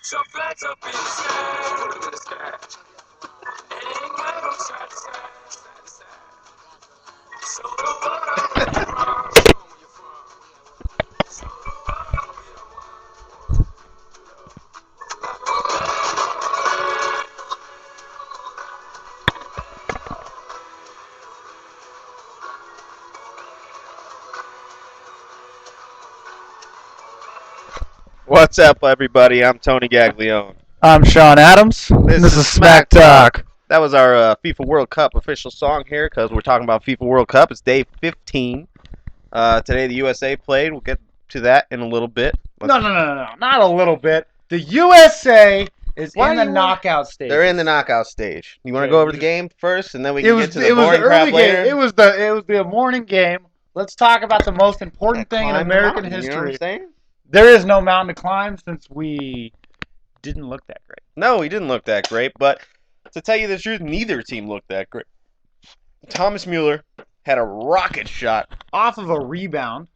your flags up in the sky. Put 'em in the sky. Ain't got no side to side, side to side. So the bottom where you from, where you from. So the bottom where you from. What's up, everybody? I'm Tony Gaglione. I'm Shawn Adams. This is Smack Talk. That was our FIFA World Cup official song here because we're talking about FIFA World Cup. It's day 15. Today the USA played. We'll get to that in a little bit. No, not a little bit. The USA is Why in the you want- knockout stage. They're in the knockout stage. You want to Okay, go over the game first, and then we It can was get to the boring the crap early later? game. It was the morning game. Let's talk about the most important thing in Climb the American mountain, you know what I'm history. saying? There is no mountain to climb since we didn't look that great. No, he didn't look that great, but to tell you the truth, neither team looked that great. Thomas Mueller had a rocket shot Off of a rebound.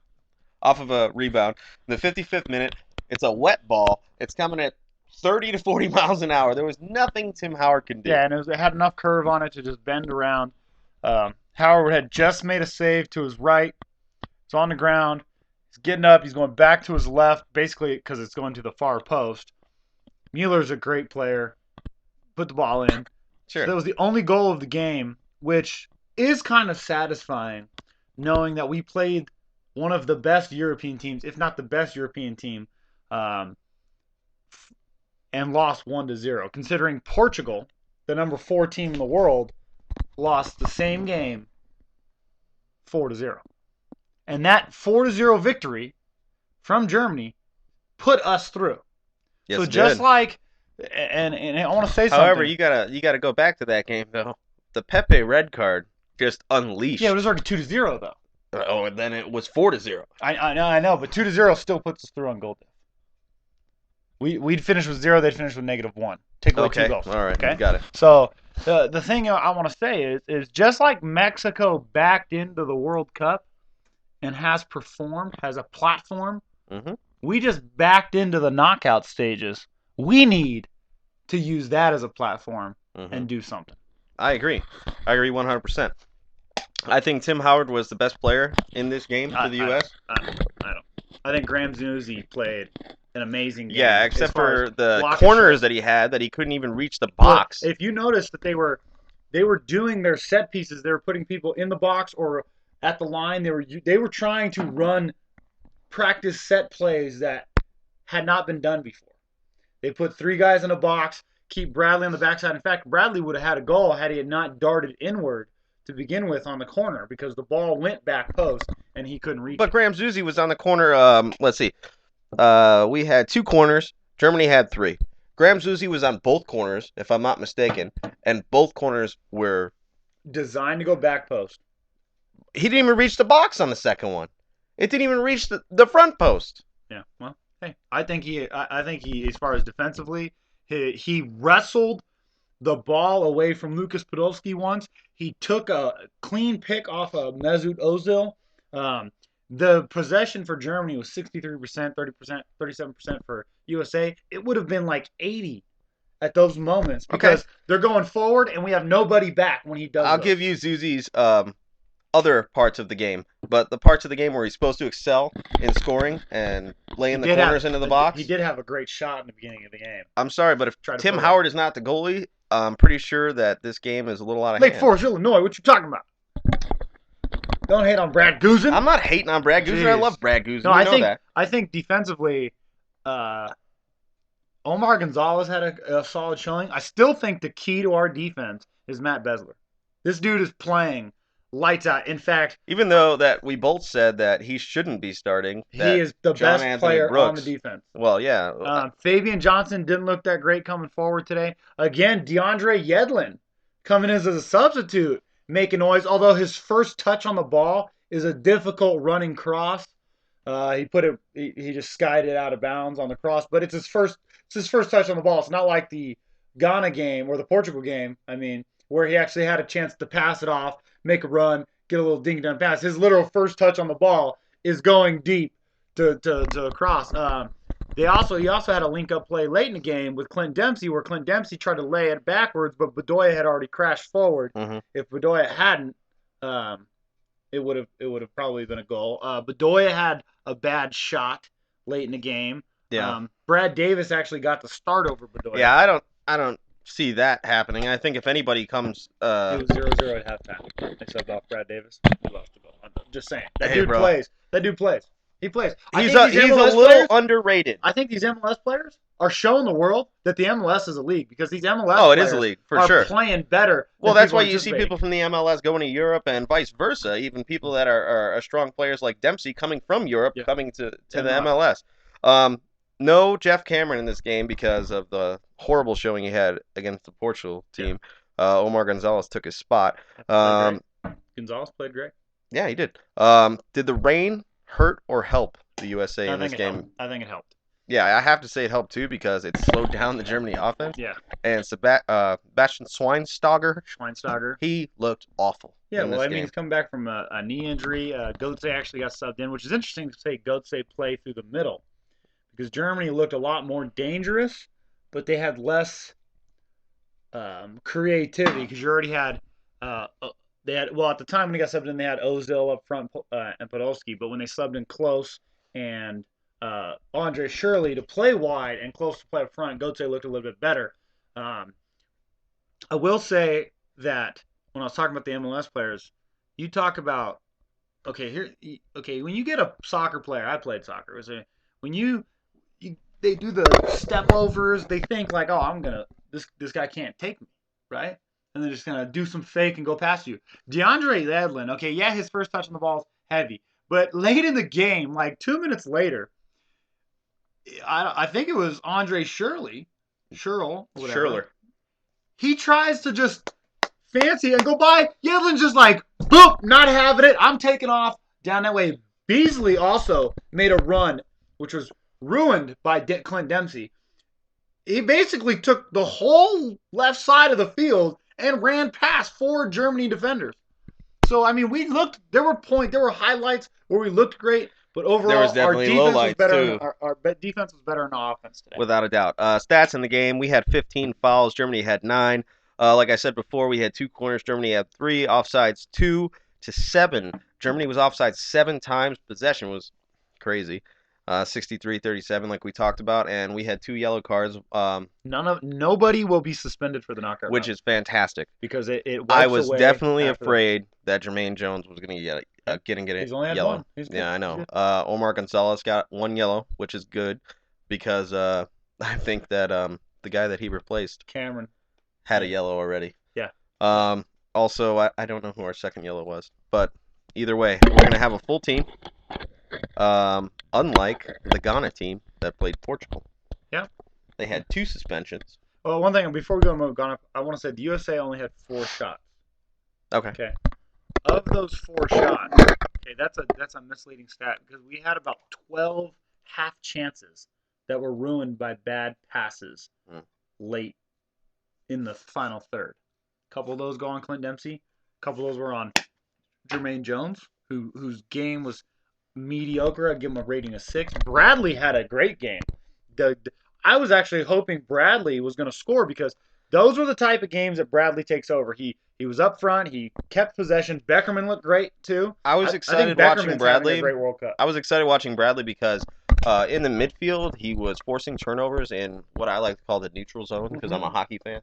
off of a rebound. In the 55th minute, it's a wet ball. It's coming at 30 to 40 miles an hour. There was nothing Tim Howard could do. Yeah, and it had enough curve on it to just bend around. Howard had just made a save to his right. It's on the ground. He's getting up. He's going back to his left, basically because it's going to the far post. Mueller's a great player. Put the ball in. Sure. That was the only goal of the game, which is kind of satisfying, knowing that we played one of the best European teams, if not the best European team, and lost 1-0. Considering Portugal, the number 4 team in the world, lost the same game 4-0. And that 4-0 victory from Germany put us through. Yes, So it just did. like, and I want to say something. However, you gotta go back to that game though. The Pepe red card just unleashed. Yeah, it was already 2-0 though. Oh, and then it was 4-0. I know, but 2-0 still puts us through on goal difference. We'd finish with 0, they'd finish with -1. Take away 2 goals. All right, Okay, you got it. So the thing I want to say is just like Mexico backed into the World Cup and has performed, has a platform. Mhm. We just backed into the knockout stages. We need to use that as a platform and do something. I agree. I agree 100%. I think Tim Howard was the best player in this game for the U.S. I don't. I think Graham Zusi played an amazing game. Yeah, as except far for as the block and corners shot. that he had that he couldn't even reach the Well, box. if you notice that they were doing their set pieces, they were putting people in the box or at the line. They were trying to run practice set plays that had not been done before. They put 3 guys in a box, keep Bradley on the backside. In fact, Bradley would have had a goal had he had not darted inward to begin with on the corner because the ball went back post and he couldn't reach But it. Graham Zusi was on the corner. Let's see. We had 2 corners. Germany had 3. Graham Zusi was on both corners, if I'm not mistaken, and both corners were. Designed to go back post. He didn't even reach the box on the second one. It didn't even reach the front post. Yeah, well, hey, I think he, as far as defensively, he wrestled the ball away from Lucas Podolski once. He took a clean pick off of Mesut Ozil. The possession for Germany was 63%, 30%, 37% for USA. It would have been like 80 at those moments because they're going forward and we have nobody back when he does. I'll give you Zuzi's other parts of the game, but the parts of the game where he's supposed to excel in scoring and laying the corners into the box. He did have a great shot in the beginning of the game. I'm sorry, but if Try to Tim put it Howard is not the goalie, I'm pretty sure that this game is a little out of Lake hand. Forest, Illinois. What you talking about? Don't hate on Brad Guzin. I'm not hating on Brad Guzin. I Jeez. love Brad Guzin. No, You I know think that. I think defensively, Omar Gonzalez had a solid showing. I still think the key to our defense is Matt Besler. This dude is playing lights out. In fact, Even though that we both said that he shouldn't be starting. he that is the John best Anthony player on the Brooks- defense. Well, yeah. Fabian Johnson didn't look that great coming forward today. Again, DeAndre Yedlin coming in as a substitute, making noise. Although his first touch on the ball is a difficult running cross. He just skied it out of bounds on the cross, but it's his first touch on the ball. It's not like the Ghana game or the Portugal game. I mean, where he actually had a chance to pass it off, make a run, get a little ding-dong pass. His literal first touch on the ball is going deep to cross. he also had a link-up play late in the game with Clint Dempsey, where Clint Dempsey tried to lay it backwards, but Bedoya had already crashed forward. Mm-hmm. If Bedoya hadn't, it would have probably been a goal. Bedoya had a bad shot late in the game. Yeah. Brad Davis actually got the start over Bedoya. Yeah, I don't see that happening. I think if anybody comes, It was 0-0 at halftime. They subbed off Brad Davis. He lost the goal. I'm just saying. That Hey, dude bro. plays. That dude plays. He plays. he's a little underrated. I think these MLS players are showing the world that the MLS is a league, because these MLS Oh, it players is a league for are sure. playing better. Well, than that's why you see anticipating. people from the MLS going to Europe and vice versa. Even people that are strong players like Dempsey coming from Europe, Yeah. coming to the MLS. MLS. No Jeff Cameron in this game because of the horrible showing he had against the Portugal team. Omar Gonzalez took his spot. Gonzalez played great. Yeah, he did. Did the rain hurt or help the USA in this game? I think it helped. Yeah, I have to say it helped too because it slowed down the Germany offense. Yeah. And Bastian Schweinsteiger. he looked awful. Yeah, in well, this I mean, game. he's coming back from a knee injury. Götze actually got subbed in, which is interesting to say Götze play through the middle, because Germany looked a lot more dangerous, but they had less creativity, because you already had at the time when they got subbed in, they had Ozil up front and Podolski, but when they subbed in Klose and Andre Shirley to play wide and Klose to play up front, Götze looked a little bit better. I will say that when I was talking about the MLS players, you talk about when you get a soccer player, I played soccer. They do the step overs, they think like, oh, this guy can't take me, right? And they're just gonna do some fake and go past you. DeAndre Yedlin, his first touch on the ball is heavy, but late in the game, like 2 minutes later, I think it was Andre Shirley, Schürrle. He tries to just fancy and go by. Yedlin's just like, boop, not having it. I'm taking off down that way. Beasley also made a run, which was ruined by Clint Dempsey. He basically took the whole left side of the field and ran past 4 Germany defenders. So, I mean, there were highlights where we looked great, but overall, There was definitely lowlights, too. Our defense was better on offense today. Without a doubt. Stats in the game, we had 15 fouls. Germany had 9. Like I said before, we had 2 corners. Germany had 3. Offsides 2 to 7. Germany was offside 7 times. Possession was crazy. 63-37 like we talked about, and we had 2 yellow cards. Nobody will be suspended for the knockout which round, is fantastic. because it wipes I was away definitely after afraid that Jermaine Jones was going to get He's only had yellow. one. He's good. Yeah, I He's know. good. Omar Gonzalez got 1 yellow, which is good because I think that the guy that he replaced Cameron had a yellow already. Yeah. Also, I don't know who our second yellow was, but either way, we're going to have a full team. Unlike the Ghana team that played Portugal. Yeah. They had 2 suspensions. Well, one thing before we go to Ghana, I want to say the USA only had 4 shots. Okay. Of those 4 shots, that's a misleading stat, because we had about 12 half chances that were ruined by bad passes late in the final third. A couple of those go on Clint Dempsey. A couple of those were on Jermaine Jones, whose game was mediocre. I'd give him a rating of 6. Bradley had a great game. I was actually hoping Bradley was going to score, because those were the type of games that Bradley takes over. He was up front. He kept possession. Beckerman looked great too. I was I excited think watching Beckerman's Bradley. having a great World Cup. I was excited watching Bradley because in the midfield he was forcing turnovers in what I like to call the neutral zone, because I'm a hockey fan.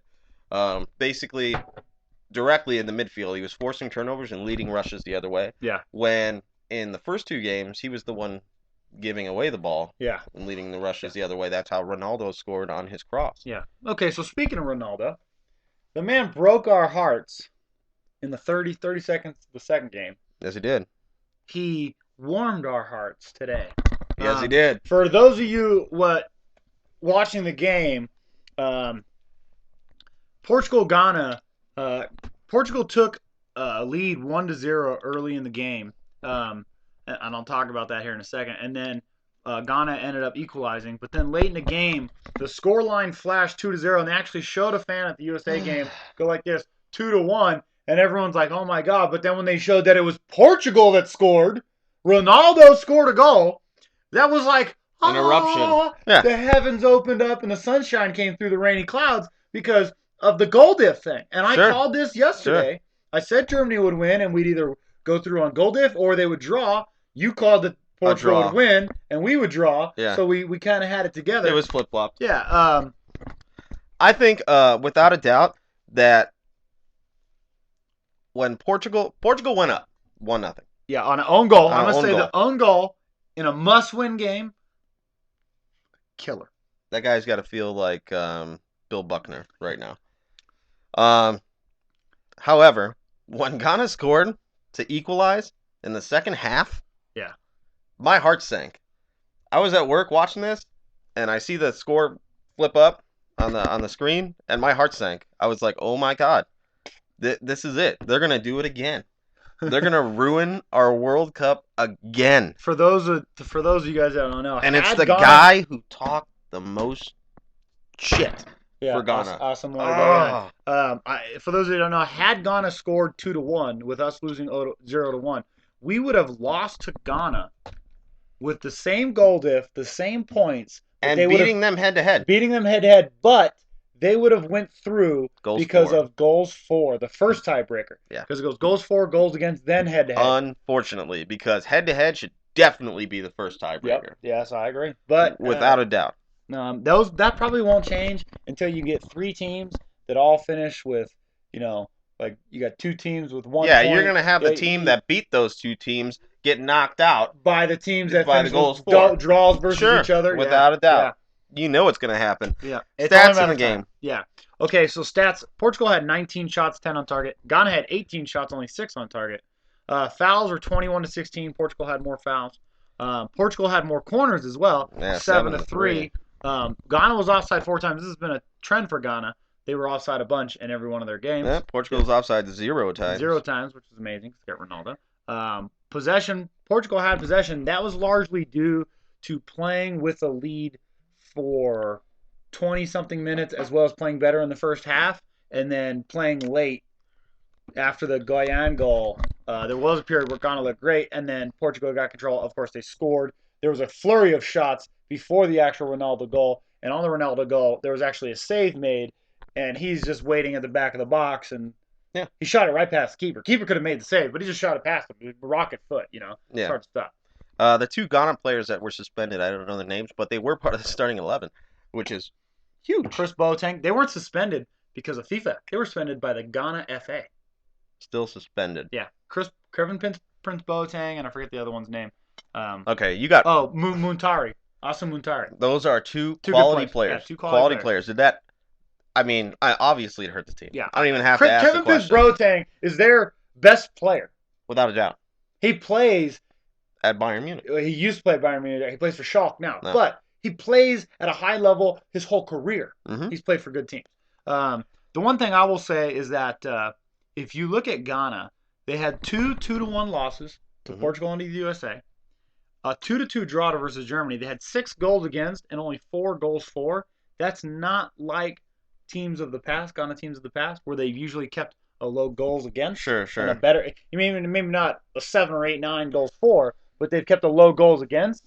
Basically, directly in the midfield, he was forcing turnovers and leading rushes the other way. Yeah. When in the first 2 games, he was the one giving away the ball. Yeah. And leading the rushes the other way. That's how Ronaldo scored on his cross. Yeah. Okay, so speaking of Ronaldo, the man broke our hearts in the 30 seconds of the second game. Yes, he did. He warmed our hearts today. Yes, he did. For those of you watching the game, Portugal-Ghana, Portugal took a lead 1-0 early in the game, and I'll talk about that here in a second. And then Ghana ended up equalizing, but then late in the game, the scoreline flashed 2-0, and they actually showed a fan at the USA game go like this, 2-1, and everyone's like, "Oh my God!" But then when they showed that it was Portugal that scored, Ronaldo scored a goal. That was like, An eruption. "Ah!" Yeah. The heavens opened up and the sunshine came through the rainy clouds because of the goal diff thing. And I Sure. called this yesterday. I said Germany would win and we'd either go through on goal diff or they would draw. You called that Portugal draw. would win and we would draw. Yeah. So we kind of had it together. It was flip-flopped. Yeah. I think, without a doubt, that when Portugal went up 1-0. Yeah, on an own goal. On I'm an going to own say goal. the own goal in a must-win game, killer. That guy's got to feel like Bill Buckner right now. However, when Ghana scored to equalize in the second half, Yeah. my heart sank. I was at work watching this, and I see the score flip up on the screen, and my heart sank. I was like, "Oh my God, this is it. They're gonna do it again. They're gonna ruin our World Cup again." For those of you guys that don't know, And it's had the Ghana- guy who talked the most shit. yeah, for Ghana. Awesome. Ah. For those of you who don't know, had Ghana scored 2-1 with us losing 0-1, we would have lost to Ghana with the same goal diff, the same points, but And they would have- beating them head to head. beating them head to head, but they would have went through Goals because for. of goals for, the first tiebreaker. Yeah. Because it goes goals for, goals against, then head to head. Unfortunately, because head to head should definitely be the first tiebreaker. Yep. Yes, I agree. But Without a doubt. that probably won't change until you get 3 teams that all finish with, like you got 2 teams with 1 Yeah, point. you're gonna have the team that beat those 2 teams get knocked out by the teams that by the finish goals with for. draws versus each other. Without a doubt. You know it's gonna happen. Yeah. Stats in the game. Yeah. Okay, so stats. Portugal had 19 shots, 10 on target. Ghana had 18 shots, only 6 on target. Fouls were 21-16. Portugal had more fouls. Portugal had more corners as well, Yeah, 7-3. Ghana was offside 4 times. This has been a trend for Ghana. They were offside a bunch in every one of their games. Yeah, Portugal's offside 0 times. 0 times, which is amazing. Got Ronaldo. Possession. Portugal had possession. That was largely due to playing with a lead for 20-something minutes, as well as playing better in the first half, and then playing late after the Guyane goal. There was a period where Ghana looked great, and then Portugal got control. Of course, they scored. There was a flurry of shots before the actual Ronaldo goal, and on the Ronaldo goal, there was actually a save made, and he's just waiting at the back of the box, and he shot it right past the keeper. Keeper could have made the save, but he just shot it past him. Rocket foot, Yeah. It's hard to stop. The 2 Ghana players that were suspended, I don't know their names, but they were part of the starting 11, which is huge. Chris Boateng, they weren't suspended because of FIFA. They were suspended by the Ghana FA. Still suspended. Yeah, Kevin Prince Boateng, and I forget the other one's name. Okay, you got. Muntari. Asim Muntari. Those are 2 good quality players. players. Yeah, 2 quality players. Did that? I mean, obviously it hurt the team. Yeah. I don't even have to ask Kevin the question. Prince Boateng is their best player. Without a doubt. He plays At Bayern Munich. He used to play at Bayern Munich. He plays for Schalke now, No. but he plays at a high level his whole career. Mm-hmm. He's played for good teams. The one thing I will say is that if you look at Ghana, they had 2 2-1 losses to Portugal and the USA, a 2-2 draw versus Germany. They had 6 goals against and only 4 goals for. That's not like teams of the past, Ghana teams of the past, where they've usually kept a low goals against. Sure. And a better, maybe not a 7 or 8, 9 goals for, but they've kept a low goals against,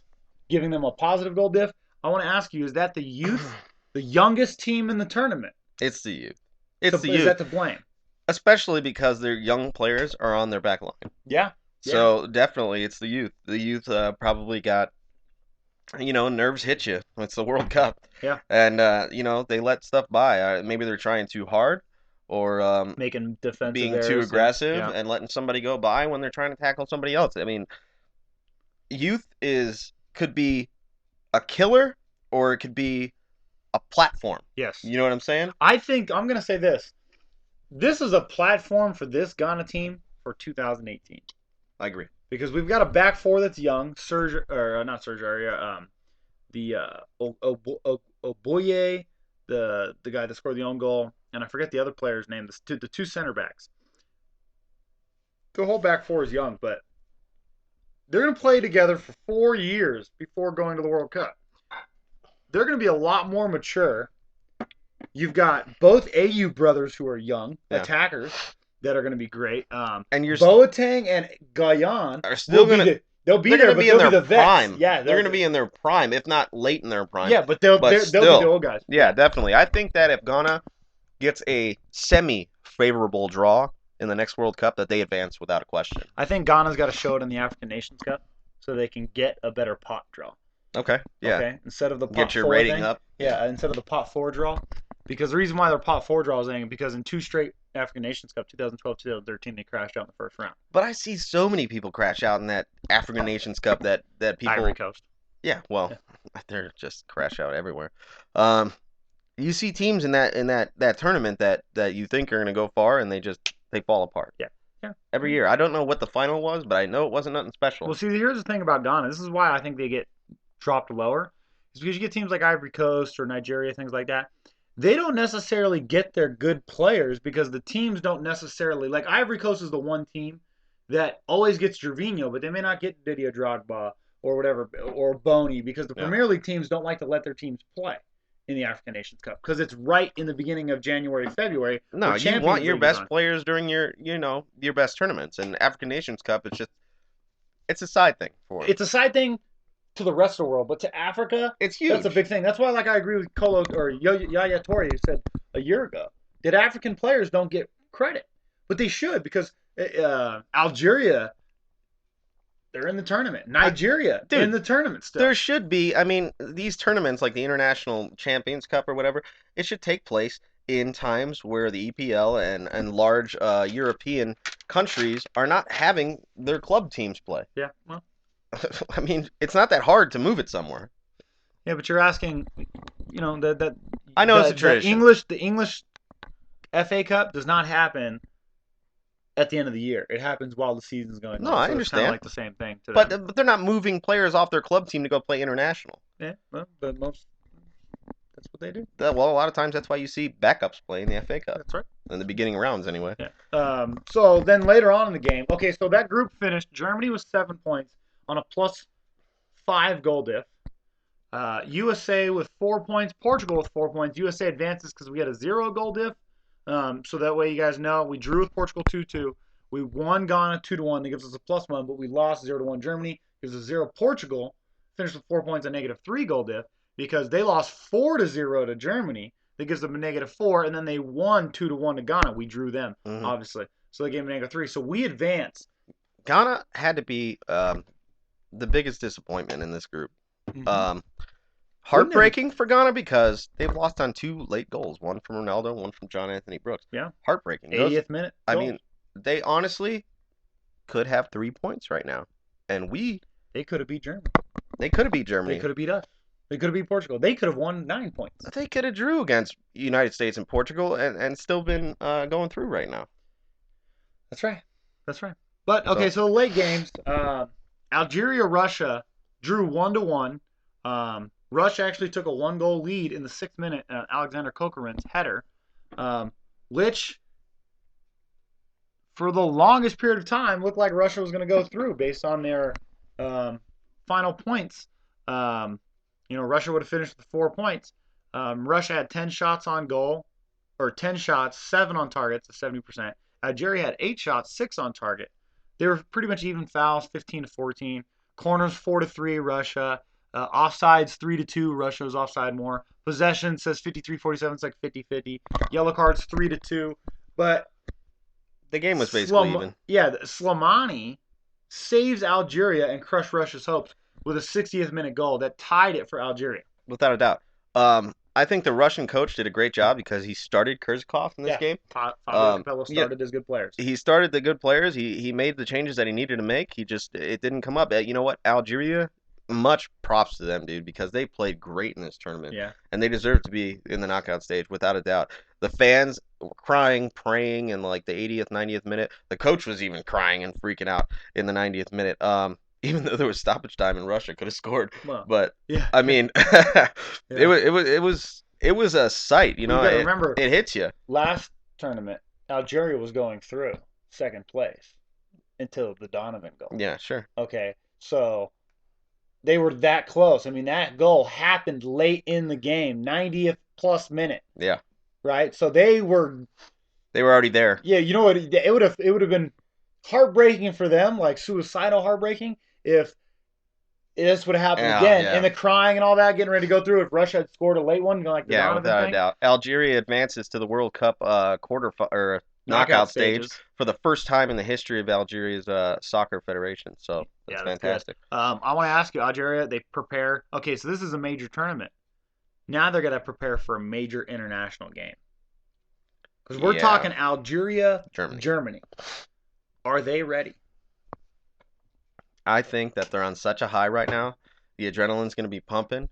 giving them a positive goal diff. I want to ask you, is that the youth, the youngest team in the tournament? It's the youth. It's the Is youth. that to blame? Especially because their young players are on their back line. Yeah. So definitely it's the youth. The youth probably got, nerves hit you. It's the World Cup. Yeah. And, they let stuff by. Maybe they're trying too hard or Making defensive being errors too aggressive yeah. and letting somebody go by when they're trying to tackle somebody else. I mean, youth could be a killer or it could be a platform. Yes. You know what I'm saying? I think I'm going to say this. This is a platform for this Ghana team for 2018. I agree. Because we've got a back 4 that's young, Oboye, the guy that scored the own goal, and I forget the other player's name. The 2 center backs. The whole back 4 is young, but they're going to play together for 4 years before going to the World Cup. They're going to be a lot more mature. You've got both AU brothers who are young attackers that are going to be great. And you're Boateng and Guyane are still going to They'll be they're there, going to but be in they'll their be the vets. prime. Yeah, they're going to be in their prime, if not late in their prime. Yeah, but they'll be still, the old guys. Yeah, definitely. I think that if Ghana gets a semi-favorable draw in the next World Cup, that they advance without a question. I think Ghana's got to show it in the African Nations Cup so they can get a better pot draw. Okay. Yeah. Okay. Instead of the pot Get your 4 rating thing, up. Yeah, instead of the pot 4 draw, because the reason why they're pot 4 draws is because in 2 straight African Nations Cup, 2012, 2013, they crashed out in the first round. But I see so many people crash out in that African Nations Cup that people. Ivory Coast. Yeah. Well, they're just crash out everywhere. You see teams in that tournament that you think are going to go far, and they fall apart. Yeah. Yeah. Every year. I don't know what the final was, but I know it wasn't nothing special. Well, see, here's the thing about Ghana. This is why I think they get dropped lower. Is because you get teams like Ivory Coast or Nigeria, things like that. They don't necessarily get their good players because the teams don't necessarily like Ivory Coast is the one team that always gets Gervinho, but they may not get Didier Drogba or whatever or Boney because the Premier League teams don't like to let their teams play in the African Nations Cup because it's right in the beginning of January, February. No, you want your best players during your best tournaments, and African Nations Cup it's a side thing for them. It's a side thing to the rest of the world, but to Africa, it's huge. That's a big thing. That's why, I agree with Kolo or Yaya Toure, who said a year ago that African players don't get credit, but they should because Algeria, they're in the tournament. Nigeria, in the tournament still. There should be. I mean, these tournaments like the International Champions Cup or whatever, it should take place in times where the EPL and large European countries are not having their club teams play. Yeah, well. I mean, it's not that hard to move it somewhere. Yeah, but you're asking, that I know it's a tradition. The English FA Cup does not happen at the end of the year. It happens while the season's going on. No, I understand. It's kind of like the same thing. But they're not moving players off their club team to go play international. Yeah, well, but that's what they do. Well, a lot of times that's why you see backups play in the FA Cup. That's right. In the beginning rounds, anyway. Yeah. So then later on in the game, okay, so that group finished. Germany was 7 points on a +5 goal diff. USA with 4 points. Portugal with 4 points. USA advances because we had a 0 goal diff. So that way you guys know we drew with Portugal 2-2. We won Ghana 2-1. That gives us a +1, but we lost 0-1 Germany. Gives us 0 Portugal. Finished with 4 points, a -3 goal diff because they lost 4-0 to Germany. That gives them a -4, and then they won 2-1 to Ghana. We drew them, obviously. So they gave them a -3. So we advanced. Ghana had to be the biggest disappointment in this group. Heartbreaking for Ghana because they've lost on 2 late goals. One from Ronaldo, one from John Anthony Brooks. Yeah. Heartbreaking. 80th minute. I mean, they honestly could have 3 points right now. And they could have beat Germany. They could have beat Germany. They could have beat us. They could have beat Portugal. They could have won 9 points. They could have drew against United States and Portugal and still been going through right now. That's right. But, okay, so the late games, Algeria, Russia drew 1-1. Russia actually took a 1-goal lead in the 6th minute, Alexander Kokorin's header, which, for the longest period of time, looked like Russia was going to go through based on their final points. Russia would have finished with 4 points. Russia had 10 shots on goal, or 10 shots, 7 on target, so 70%. Algeria had 8 shots, 6 on target. They were pretty much even fouls, 15-14. Corners, 4-3, Russia. Offsides, 3-2. Russia was offside more. Possession says 53-47. It's like 50-50. Yellow cards, 3-2. But the game was basically even. Yeah, Slimani saves Algeria and crushed Russia's hopes with a 60th minute goal that tied it for Algeria. Without a doubt. I think the Russian coach did a great job because he started Kurzkov in this game. Fabio Capello started his good players. He started the good players. He made the changes that he needed to make. It didn't come up. You know what? Algeria, much props to them, dude, because they played great in this tournament. Yeah. And they deserve to be in the knockout stage, without a doubt. The fans were crying, praying in like the 80th, 90th minute. The coach was even crying and freaking out in the 90th minute. Even though there was stoppage time and Russia could have scored, but yeah, I mean, it was a sight. Remember, it hits you. Last tournament, Algeria was going through 2nd place until the Donovan goal. Yeah, sure. Okay, so they were that close. I mean, that goal happened late in the game, 90th plus minute. Yeah. Right. So they were already there. Yeah, you know what? It would have been heartbreaking for them, like suicidal heartbreaking, if this would happen Yeah, again. yeah. And the crying and all that, getting ready to go through. If Russia had scored a late one, like the Yeah, Donovan without a thing, doubt. Algeria advances to the World Cup or knockout stage stages. for the first time in the history of Algeria's soccer federation. So that's That's fantastic. good. I want to ask you, Algeria, they prepare. Okay, so this is a major tournament. Now they're going to prepare for a major international game. Because we're talking Algeria, Germany. Are they ready? I think that they're on such a high right now. The adrenaline's going to be pumping.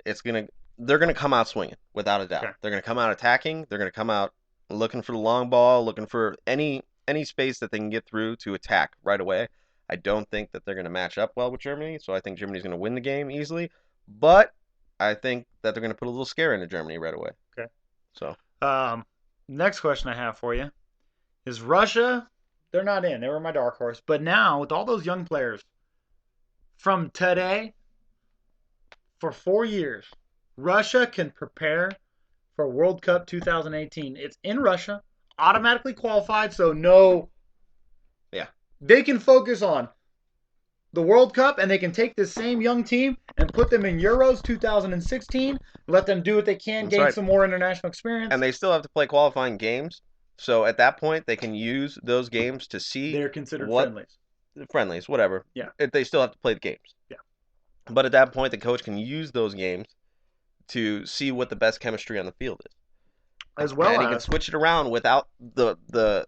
They're going to come out swinging without a doubt. Okay. They're going to come out attacking. They're going to come out looking for the long ball, looking for any space that they can get through to attack right away. I don't think that they're going to match up well with Germany, so I think Germany's going to win the game easily. But I think that they're going to put a little scare into Germany right away. Okay. So, next question I have for you is Russia. They're not in. They were my dark horse. But now, with all those young players from today for 4 years, Russia can prepare for World Cup 2018. It's in Russia, automatically qualified, so no. Yeah. They can focus on the World Cup, and they can take this same young team and put them in Euros 2016, let them do what they can, gain some more international experience. And they still have to play qualifying games. So at that point, they can use those games to see they're considered friendlies, whatever. Yeah. They still have to play the games. Yeah. But at that point, the coach can use those games to see what the best chemistry on the field is. As well and he can switch it around without the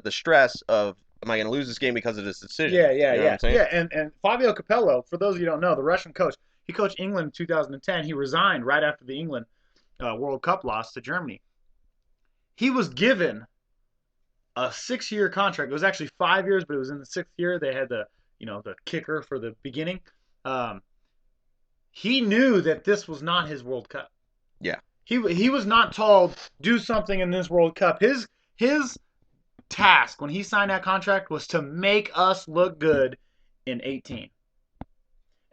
stress of, am I going to lose this game because of this decision? Yeah. And Fabio Capello, for those of you who don't know, the Russian coach, he coached England in 2010. He resigned right after the England World Cup loss to Germany. He was given a 6-year contract. It was actually 5 years, but it was in the 6th year. They had the kicker for the beginning. He knew that this was not his World Cup. Yeah. He was not told, do something in this World Cup. His task when he signed that contract was to make us look good in 18.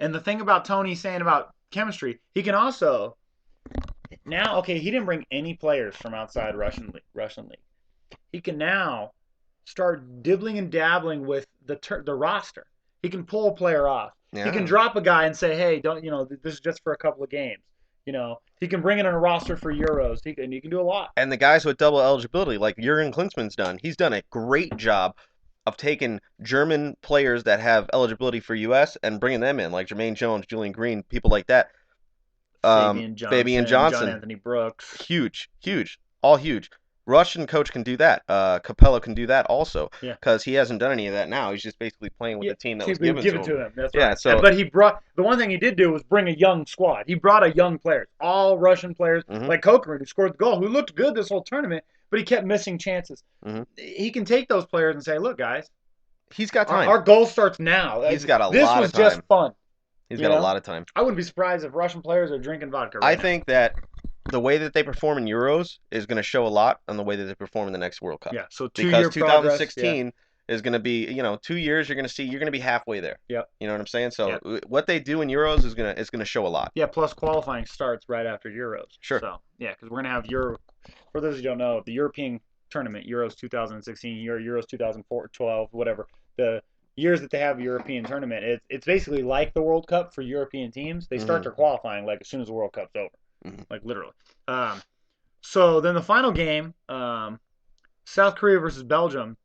And the thing about Tony saying about chemistry, he can also now, okay, he didn't bring any players from outside Russian league. He can now start dibbling and dabbling with the roster. He can pull a player off. Yeah. He can drop a guy and say, hey, don't, this is just for a couple of games. He can bring in a roster for Euros. He can do a lot. And the guys with double eligibility, like Jurgen Klinsmann's done, he's done a great job of taking German players that have eligibility for U.S. and bringing them in, like Jermaine Jones, Julian Green, people like that. Fabian Johnson, John Anthony Brooks. Huge, all huge. Russian coach can do that. Capello can do that also, because he hasn't done any of that now. He's just basically playing with the team that was given to him. That's right. So, but the one thing he did do was bring a young squad. He brought a young player, all Russian players, like Kokerin, who scored the goal, who looked good this whole tournament, but he kept missing chances. He can take those players and say, look, guys, he's got time. Our goal starts now. He's got a lot of time. This was just fun. He's got a lot of time. I wouldn't be surprised if Russian players are drinking vodka I think that the way that they perform in Euros is going to show a lot on the way that they perform in the next World Cup. Yeah, so because 2016 is going to be, 2 years. You're going to be halfway there. Yep. You know what I'm saying? So what they do in Euros is going to show a lot. Yeah. Plus qualifying starts right after Euros. Sure. So because we're going to have For those who don't know, the European tournament, Euros 2016, Euros 2012, whatever the years that they have a European tournament, it's basically like the World Cup for European teams. They start their qualifying like as soon as the World Cup's over. Like literally. So then the final game, South Korea versus Belgium.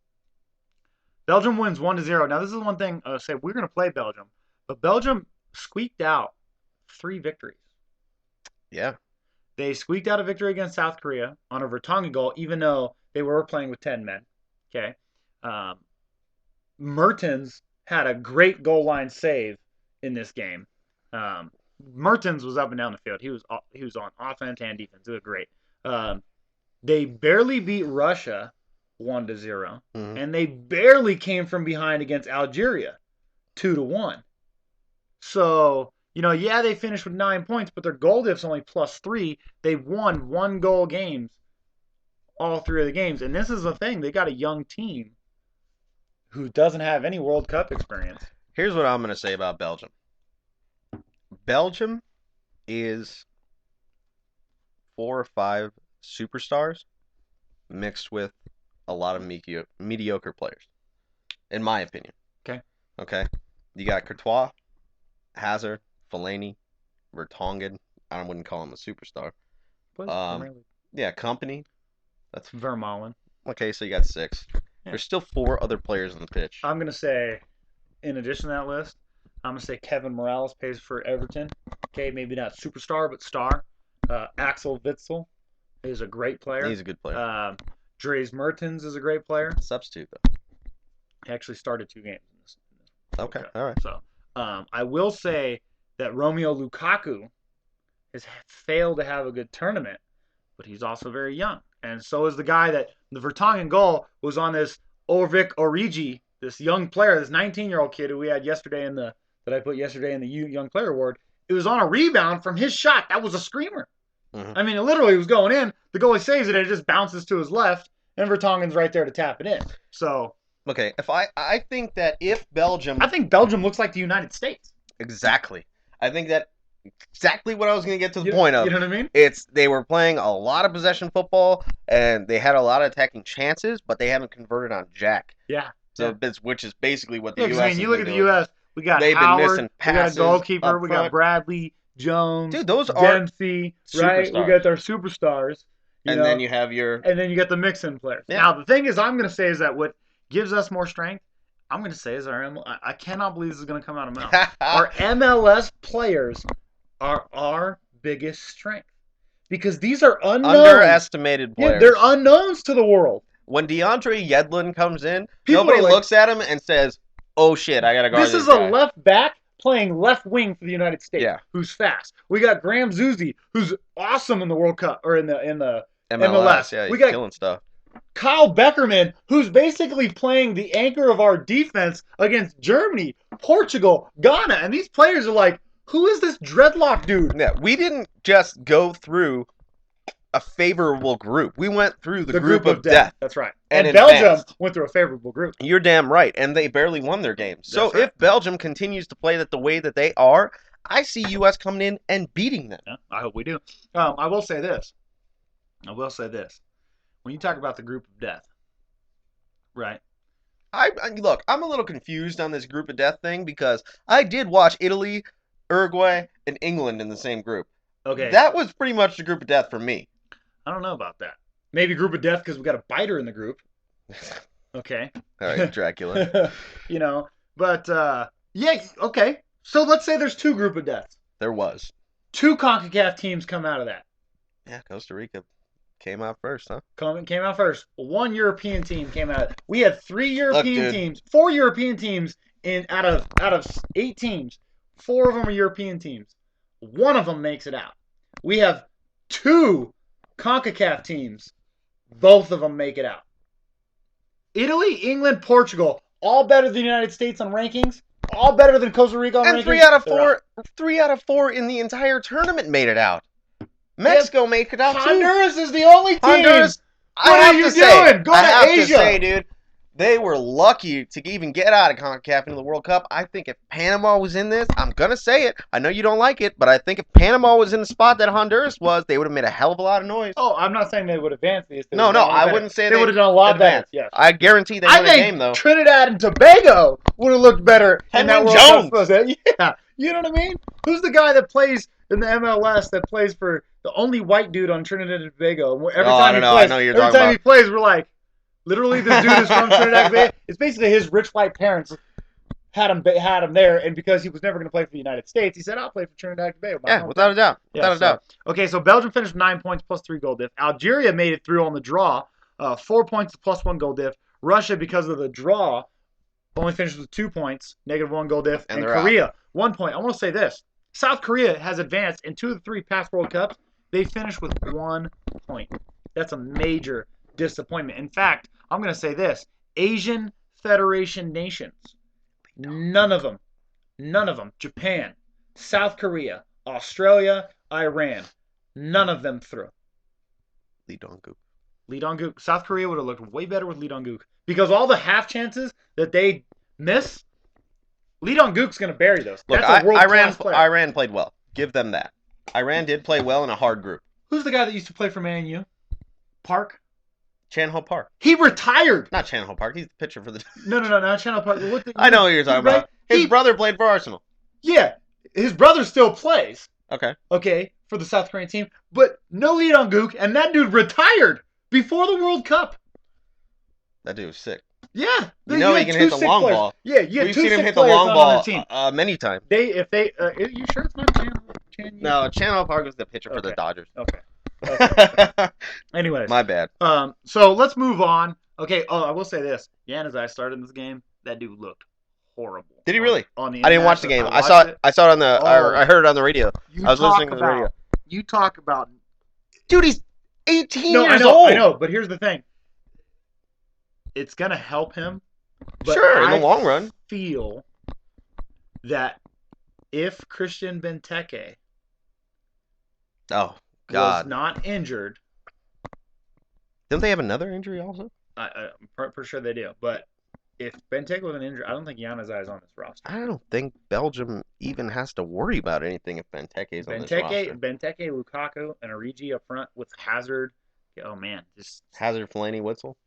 Belgium wins 1-0. Now this is one thing I say we're going to play Belgium, but Belgium squeaked out 3 victories. Yeah. They squeaked out a victory against South Korea on a Vertonghen goal, even though they were playing with 10 men. Okay. Mertens had a great goal line save in this game. Mertens was up and down the field. He was on offense and defense. It was great. They barely beat Russia 1-0, and they barely came from behind against Algeria 2-1. So they finished with 9 points, but their goal diff's only +3. They've won 1-goal games all 3 of the games, and this is the thing. They got a young team who doesn't have any World Cup experience. Here's what I'm going to say about Belgium. Belgium is 4 or 5 superstars mixed with a lot of mediocre players, in my opinion. Okay. You got Courtois, Hazard, Fellaini, Vertonghen. I wouldn't call him a superstar. Plays Um, Premier League. Yeah, Company. That's Vermaelen. okay. So you got 6. Yeah. There's still 4 other players on the pitch. I'm gonna say, in addition to that list, I'm gonna say Kevin Morales plays for Everton. Okay, maybe not superstar, but star. Axel Witsel is a great player. He's a good player. Dries Mertens is a great player. Substitute though. He actually started 2 games in this. Okay, all right. So I will say that Romeo Lukaku has failed to have a good tournament, but he's also very young. And so is the guy that the Vertonghen goal was on this Orvik Origi, this young player, this 19-year-old kid who we had yesterday that I put yesterday in the Young Player Award. It was on a rebound from his shot. That was a screamer. Mhm. I mean, it literally was going in. The goalie saves it, and it just bounces to his left, and Vertonghen's right there to tap it in. So Okay, if I think that if Belgium I think Belgium looks like the United States. exactly, I think that exactly what I was going to get to the point of. You know what I mean? It's they were playing a lot of possession football and they had a lot of attacking chances, but they haven't converted on jack. Yeah. So which is basically what the Yeah, 'cause, U.S. I mean, you look at the U.S. We got They've been Howard, missing we got passes a goalkeeper, up we got front. Bradley, Jones, Dude, those are Dempsey, right? We superstars. got our superstars. And then you have your and then you got the mix-in players. Yeah. Now the thing is, I'm going to say is that what gives us more strength, I'm going to say is I cannot believe this is going to come out of my mouth. Our MLS players are our biggest strength because these are unknowns. underestimated players. Yeah, they're unknowns to the world. When DeAndre Yedlin comes in, People nobody are like- looks at him and says, "Oh shit, I gotta guard This is guy." a left back playing left wing for the United States. Yeah. Who's fast. We got Graham Zusi, who's awesome in the World Cup or in the MLS. Yeah, We he's got killing stuff. Kyle Beckerman, who's basically playing the anchor of our defense against Germany, Portugal, Ghana, and these players are like, who is this dreadlock dude? Yeah, we didn't just go through a favorable group. We went through the group of death. That's right. And And Belgium advanced. went through a favorable group. You're damn right, and they barely won their games. So That's right. if Belgium continues to play that the way that they are, I see U.S. coming in and beating them. Yeah, I hope we do. I will say this. When you talk about the group of death, right? Look, I'm a little confused on this group of death thing because I did watch Italy, Uruguay, and England in the same group. Okay. That was pretty much the group of death for me. I don't know about that. Maybe group of death because we got a biter in the group. Okay. All right, Dracula. But yeah, okay. So let's say there's 2 group of deaths. There was. 2 CONCACAF teams come out of that. Yeah, Costa Rica came out first, huh? Came out first. 1 European team came out. We had 3 European dude. teams, 4 European teams out of 8 teams. 4 of them are European teams. 1 of them makes it out. We have 2 CONCACAF teams. Both of them make it out. Italy, England, Portugal, all better than the United States on rankings. All better than Costa Rica on rankings. And 3 out of They're out. 4 in the entire tournament made it out. Mexico made it out too. Honduras is the only team. Honduras. What I are have you to say, doing? Go I to have Asia. to say, dude, they were lucky to even get out of CONCACAF into the World Cup. I think if Panama was in this, I'm gonna say it. I know you don't like it, but I think if Panama was in the spot that Honduras was, they would have made a hell of a lot of noise. Oh, I'm not saying they would advance these. No, I wouldn't say they would have done a lot better. advanced. Yes. I guarantee they I win a think game though. Trinidad and Tobago would have looked better in that Henry World Jones. Cup. Yeah, you know what I mean? Who's the guy that plays in the MLS that plays for the only white dude on Trinidad and Tobago? Every Oh, time I don't he know. plays, I know you're every talking time he about. plays, we're like, literally, this dude is from Trinidad and Tobago. It's basically his rich white parents had him there, and because he was never going to play for the United States, he said, "I'll play for Trinidad and Tobago." Yeah, without a doubt. Without a doubt. Okay, so Belgium finished 9 points plus 3 goal diff. Algeria made it through on the draw, 4 points plus 1 goal diff. Russia, because of the draw, only finished with 2 points, -1 goal diff. And And they're Korea, 1 point. I want to say this. South Korea has advanced in 2 of the 3 past World Cups. They finished with 1 point. That's a major disappointment. In fact, I'm going to say this. Asian Federation nations, none of them, Japan, South Korea, Australia, Iran, none of them through. Lee Dong-gook. Lee Dong-gook. South Korea would have looked way better with Lee Dong-gook. Because all the half chances that they miss, Lee Dong-gook's going to bury those. Look, That's a world-class player. Iran played well. Give them that. Iran did play well in a hard group. Who's the guy that used to play for Man U? Park? Chan-Ho Park. He retired. Not Chan-Ho Park. He's the pitcher for the... No, Channel Park. I know who you're talking Right? about. His brother played for Arsenal. Yeah. his brother still plays. Okay. Okay, for the South Korean team, but no Lee Dong-gook, and that dude retired before the World Cup. That dude was sick. Yeah, You know he had can two hit the sick long players. ball. Yeah, you had We've two seen him sick hit the players long on ball their team. many times. Are you sure it's not Chan? No, Channel Park was the pitcher for the Okay. Dodgers. Okay. Anyways, My bad. so let's move on. Okay. Oh, I will say this: Yan, as I started in this game, that dude looked horrible. Did he really? On the I didn't watch the internet. game. I saw it. It. I saw it on the. Oh. I heard it on the radio. You I was listening to the radio. You talk about. Dude, he's 18 No, years I know, old. I know, but here's the thing. It's gonna help him. But Sure, in the I long run. feel that if Christian Benteke Oh God! was not injured, Didn't they have another injury also? I'm pretty sure they do. But if Benteke wasn't injured, I don't think Januzaj is on this roster. I don't think Belgium even has to worry about anything if Benteke's on this roster. Benteke, Lukaku, and Origi up front with Hazard. Oh man, just Hazard, Fellaini, Witzel.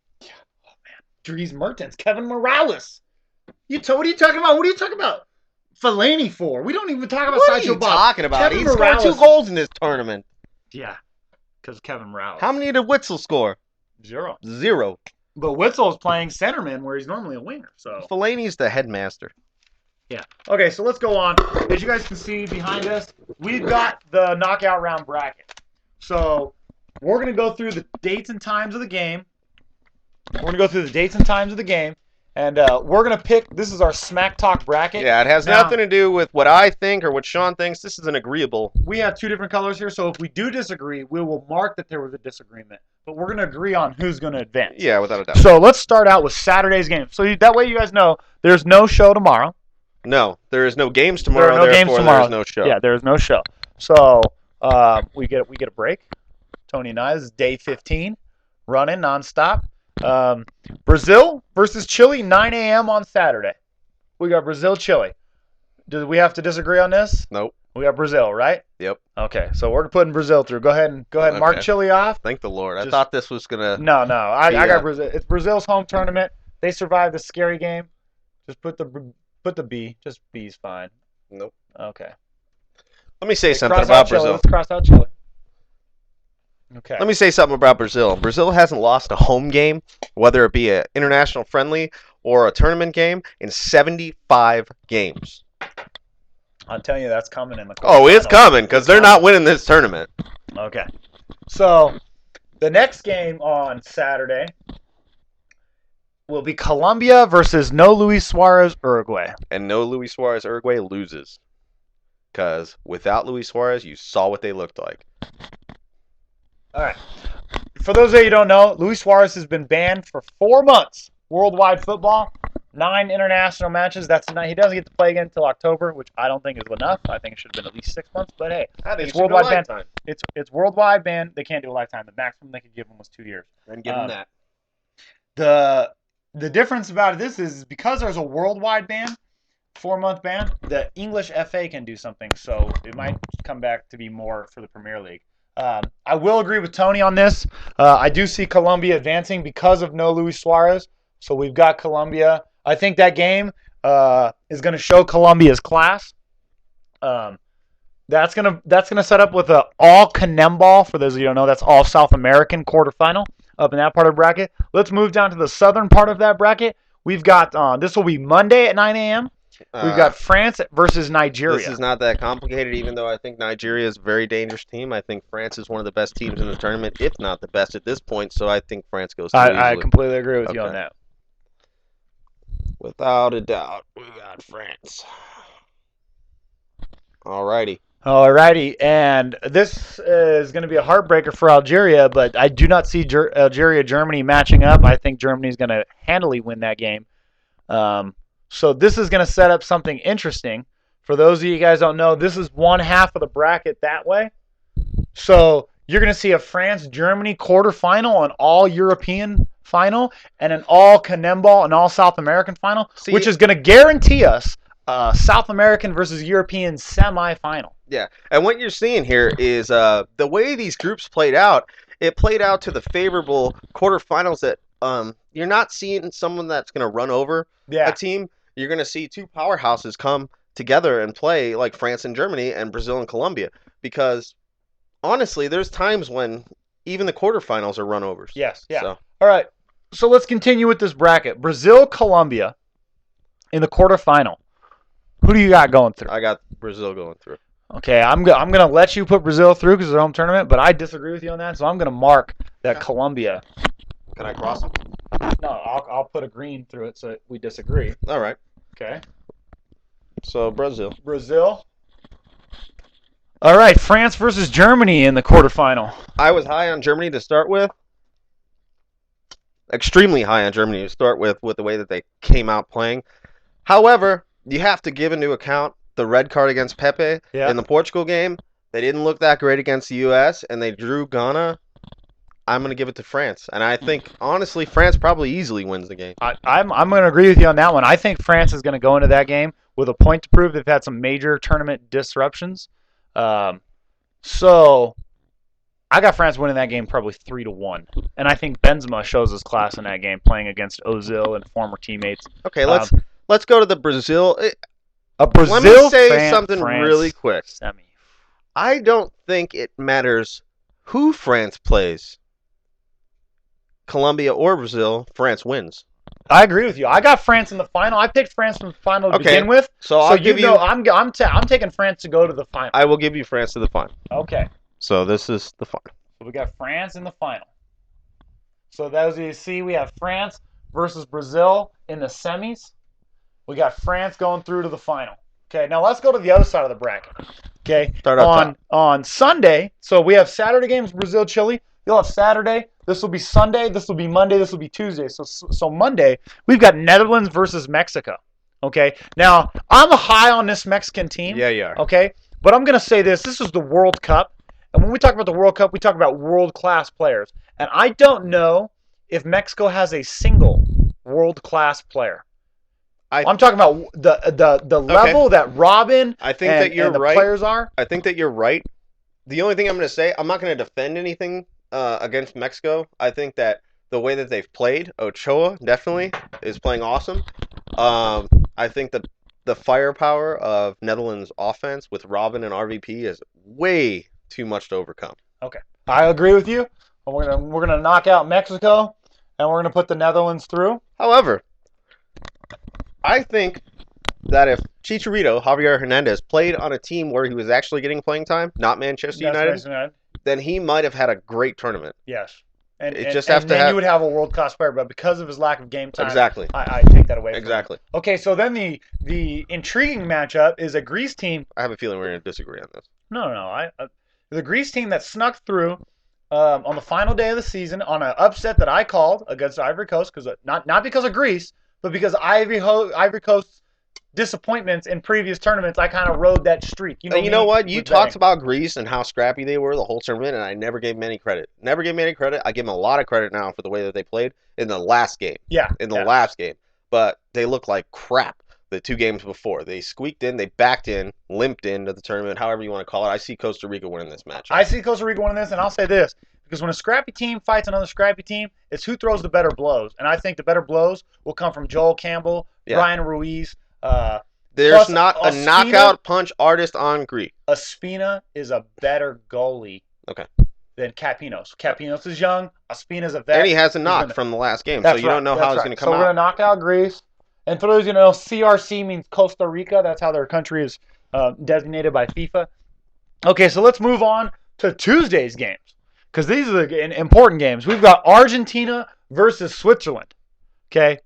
Dries Mertens, Kevin Morales. What are you talking about? What are you talking about? Fellaini for? We don't even talk about What are Sideshow you Bob. talking about? Kevin He scored Morales. 2 goals in this tournament. Yeah, because Kevin Morales. How many did Witzel score? 0. 0. But Witzel is playing centerman where he's normally a winger. So Fellaini's the headmaster. yeah. Okay, so let's go on. As you guys can see behind us, we've got the knockout round bracket. So we're gonna go through the dates and times of the game. And we're going to pick, this is our Smack Talk bracket. Yeah, it has Now, nothing to do with what I think or what Shawn thinks. This is an agreeable. We have 2 different colors here, so if we do disagree, we will mark that there was a disagreement. But we're going to agree on who's going to advance. Yeah, without a doubt. So let's start out with Saturday's game. So that way you guys know there's no show tomorrow. No, there is no games tomorrow. There are no games tomorrow. There's no show. Yeah, there's no show. So we get a break. Tony and I, this is day 15, running nonstop. Brazil versus Chile, 9 a.m. on Saturday. We got Brazil, Chile. Do we have to disagree on this? Nope. We got Brazil, right? Yep. Okay, so we're putting Brazil through. Go ahead and mark Okay. Chile off. Thank the Lord. I Just- thought this was gonna. No, I Yeah. got Brazil. It's Brazil's home tournament. They survived the scary game. Just put the B. Just B's fine. Nope. Okay. Let me say Okay, something cross out about Chile. Brazil. Let's cross out Chile. Okay. Let me say something about Brazil. Brazil hasn't lost a home game, whether it be an international friendly or a tournament game, in 75 games. I'll tell you that's coming in the Oh, it's quarterfinals. coming because they're not winning this tournament. Okay. So the next game on Saturday will be Colombia versus no Luis Suarez, Uruguay. And no Luis Suarez, Uruguay loses. Because without Luis Suarez, you saw what they looked like. All right. For those of you who don't know, Luis Suarez has been banned for 4 months. Worldwide football, 9 international matches. That's not, he doesn't get to play again until October, which I don't think is enough. I think it should have been at least 6 months. But hey, I think it's worldwide ban. It's worldwide ban. They can't do a lifetime. The maximum they could give him was 2 years. And give him that. The difference about this is because there's a worldwide ban, 4-month ban, the English FA can do something. So it might come back to be more for the Premier League. I will agree with Tony on this. I do see Colombia advancing because of no Luis Suarez. So we've got Colombia. I think that game is going to show Colombia's class. That's gonna set up with an all Canemball. For those of you who don't know, that's all South American quarterfinal up in that part of the bracket. Let's move down to the southern part of that bracket. We've got this will be Monday at 9 a.m. We've got France versus Nigeria. This is not that complicated, even though I think Nigeria is a very dangerous team. I think France is one of the best teams in the tournament, if not the best at this point. So I think France goes. I completely agree with you on Okay. that. Without a doubt, we got France. Alrighty. Alrighty, and this is going to be a heartbreaker for Algeria, but I do not see Algeria-Germany matching up. I think Germany's going to handily win that game. So this is going to set up something interesting. For those of you guys who don't know, this is one half of the bracket that way. So you're going to see a France-Germany quarterfinal, an all-European final, and an all-Canemball, an all-South American final, which is going to guarantee us South American versus European semifinal. Yeah, and what you're seeing here is the way these groups played out. It played out to the favorable quarterfinals that you're not seeing someone that's going to run over a team. You're going to see two powerhouses come together and play like France and Germany and Brazil and Colombia. Because honestly, there's times when even the quarterfinals are runovers. Yes, yeah. So, All right. So let's continue with this bracket. Brazil, Colombia in the quarterfinal. Who do you got going through? I got Brazil going through. Okay, I'm gonna let you put Brazil through because it's their home tournament, but I disagree with you on that, so I'm gonna mark that Okay. Colombia. Can I cross them? No, I'll put a green through it so we disagree. All right. Okay. So Brazil. Brazil. All right, France versus Germany in the quarterfinal. I was high on Germany to start with. Extremely high on Germany to start with the way that they came out playing. However, you have to give into account the red card against Pepe in the Portugal game. They didn't look that great against the U.S., and they drew Ghana. I'm going to give it to France. And I think, honestly, France probably easily wins the game. I'm going to agree with you on that one. I think France is going to go into that game with a point to prove. They've had some major tournament disruptions. So I got France winning that game probably 3-1. And I think Benzema shows his class in that game playing against Ozil and former teammates. Okay, let's go to the Brazil. Brazil. Let me say something really quick. Semi. I don't think it matters who France plays. Colombia or Brazil, France wins. I agree with you. I got France in the final. I picked France in the final to begin with. So I'll give you. I'm taking France to go to the final. I will give you France to the final. Okay. So this is the final. So we got France in the final. So as you see, we have France versus Brazil in the semis. We got France going through to the final. Okay, now let's go to the other side of the bracket. Okay, Start up on Sunday. So we have Saturday games, Brazil, Chile. You'll have Saturday. This will be Sunday. This will be Monday. This will be Tuesday. So Monday we've got Netherlands versus Mexico. Okay, now I'm high on this Mexican team. Yeah, you are. Okay, but I'm gonna say this. This is the World Cup, and when we talk about the World Cup, we talk about world-class players. And I don't know if Mexico has a single world-class player. I'm talking about the level that Robin I think that you're and the right. players are. I think that you're right. The only thing I'm going to say, I'm not going to defend anything against Mexico. I think that the way that they've played, Ochoa definitely is playing awesome. I think that the firepower of Netherlands offense with Robin and RVP is way too much to overcome. Okay, I agree with you. We're gonna knock out Mexico, and we're gonna put the Netherlands through. However, I think that if Chicharito, Javier Hernandez, played on a team where he was actually getting playing time, not Manchester United, then he might have had a great tournament. Yes. And you would have a world-class player, but because of his lack of game time, exactly, I take that away from exactly. him. Okay, so then the intriguing matchup is a Greece team. I have a feeling we're going to disagree on this. No. The Greece team that snuck through on the final day of the season on an upset that I called against Ivory Coast, because not because of Greece, but because Ivory Coast's disappointments in previous tournaments, I kind of rode that streak. You know what? You talked about Greece and how scrappy they were the whole tournament, and I never gave them any credit. Never gave them any credit. I give them a lot of credit now for the way that they played in the last game. Yeah. Last game. But they look like crap the 2 games before. They squeaked in, they backed in, limped into the tournament, however you want to call it. I see Costa Rica winning this match. I see Costa Rica winning this, and I'll say this. Because when a scrappy team fights another scrappy team, it's who throws the better blows. And I think the better blows will come from Joel Campbell, Brian Ruiz. There's not a knockout punch artist on Greek. Ospina is a better goalie than Capinos. Capinos is young. Ospina's a vet. And he has a knock from the last game, so you don't know how he's going to come out. So we're going to knock out Greece. And for those who know, CRC means Costa Rica. That's how their country is designated by FIFA. Okay, so let's move on to Tuesday's games, because these are the important games. We've got Argentina versus Switzerland. Okay.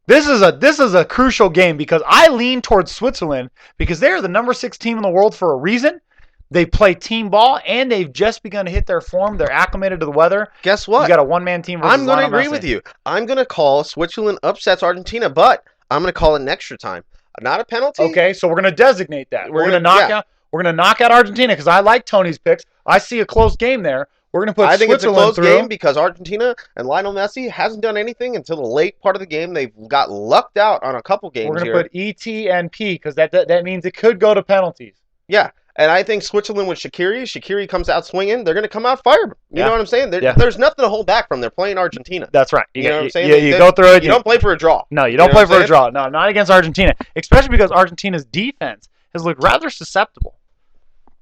This is a crucial game because I lean towards Switzerland because they're the number 6 team in the world for a reason. They play team ball, and they've just begun to hit their form. They're acclimated to the weather. Guess what? You got a one-man team versus I'm going to agree with you. I'm going to call Switzerland upsets Argentina, but I'm going to call it an extra time. Not a penalty. Okay, so we're going to designate that. We're going to knock out Argentina because I like Tony's picks. I see a close game there. We're going to put Switzerland through. I think it's a close game because Argentina and Lionel Messi hasn't done anything until the late part of the game. They've got lucked out on a couple games. We're going to put ET and P because that means it could go to penalties. Yeah, And I think Switzerland with Shaqiri comes out swinging. They're going to come out firing. You Yeah. know what I'm saying? Yeah. There's nothing to hold back from. They're playing Argentina. That's right. You know what I'm saying? You go through it. You don't play for a draw. No, you don't know play what for I'm a draw. No, not against Argentina, especially because Argentina's defense has looked rather susceptible.